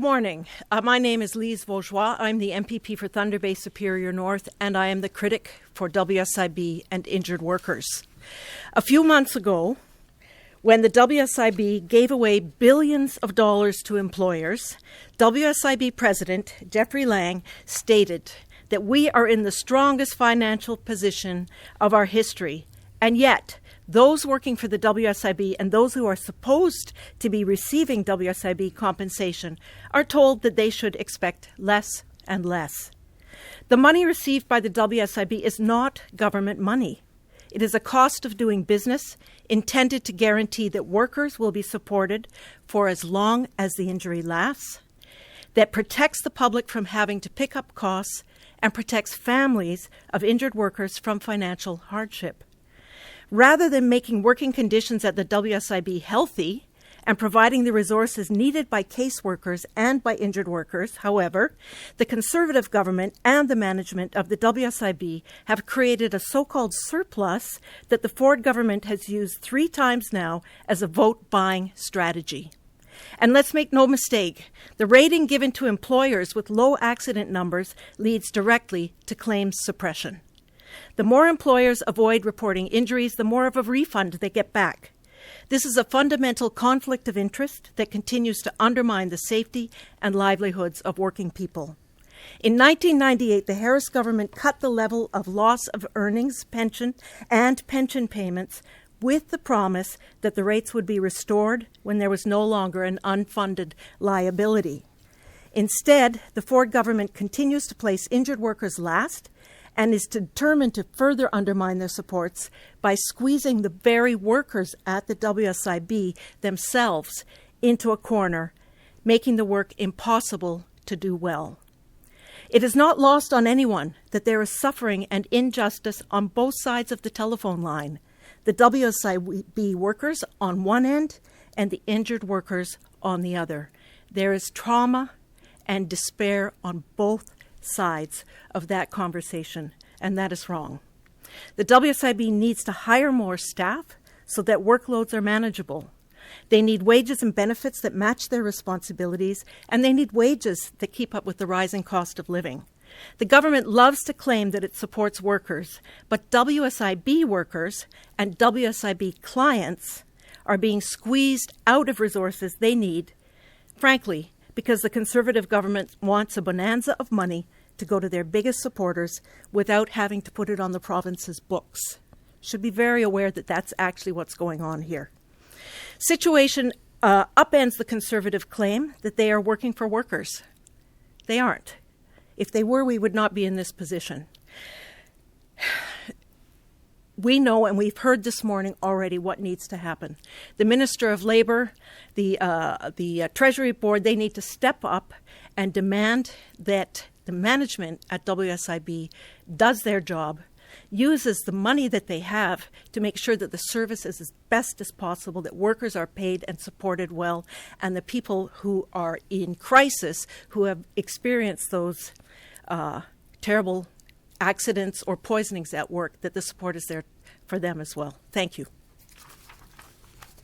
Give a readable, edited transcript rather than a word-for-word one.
Good morning. My name is Lise Vaugeois. I'm the MPP for Thunder Bay Superior North, and I am the critic for WSIB and injured workers. A few months ago, when the WSIB gave away billions of dollars to employers, WSIB President Jeffrey Lang stated that we are in the strongest financial position of our history, and yet those working for the WSIB and those who are supposed to be receiving WSIB compensation are told that they should expect less and less. The money received by the WSIB is not government money. It is a cost of doing business intended to guarantee that workers will be supported for as long as the injury lasts, that protects the public from having to pick up costs, and protects families of injured workers from financial hardship. Rather than making working conditions at the WSIB healthy and providing the resources needed by caseworkers and by injured workers, however, the Conservative government and the management of the WSIB have created a so-called surplus that the Ford government has used 3 times now as a vote-buying strategy. And let's make no mistake, the rating given to employers with low accident numbers leads directly to claims suppression. The more employers avoid reporting injuries, the more of a refund they get back. This is a fundamental conflict of interest that continues to undermine the safety and livelihoods of working people. In 1998, the Harris government cut the level of loss of earnings, pension, and pension payments with the promise that the rates would be restored when there was no longer an unfunded liability. Instead, the Ford government continues to place injured workers last and is determined to further undermine their supports by squeezing the very workers at the WSIB themselves into a corner, making the work impossible to do well. It is not lost on anyone that there is suffering and injustice on both sides of the telephone line, the WSIB workers on one end and the injured workers on the other. There is trauma and despair on both sides of that conversation, and that is wrong. The WSIB needs to hire more staff so that workloads are manageable. They need wages and benefits that match their responsibilities, and they need wages that keep up with the rising cost of living. The government loves to claim that it supports workers, but WSIB workers and WSIB clients are being squeezed out of resources they need, frankly, because the Conservative government wants a bonanza of money to go to their biggest supporters without having to put it on the province's books. Should be very aware that that's actually what's going on here. Situation upends the Conservative claim that they are working for workers. They aren't. If they were, we would not be in this position. We know, and we've heard this morning already, what needs to happen. The Minister of Labour, the Treasury Board, they need to step up and demand that the management at WSIB does their job, uses the money that they have to make sure that the service is as best as possible, that workers are paid and supported well, and the people who are in crisis, who have experienced those terrible accidents or poisonings at work, that the support is there for them as well. Thank you.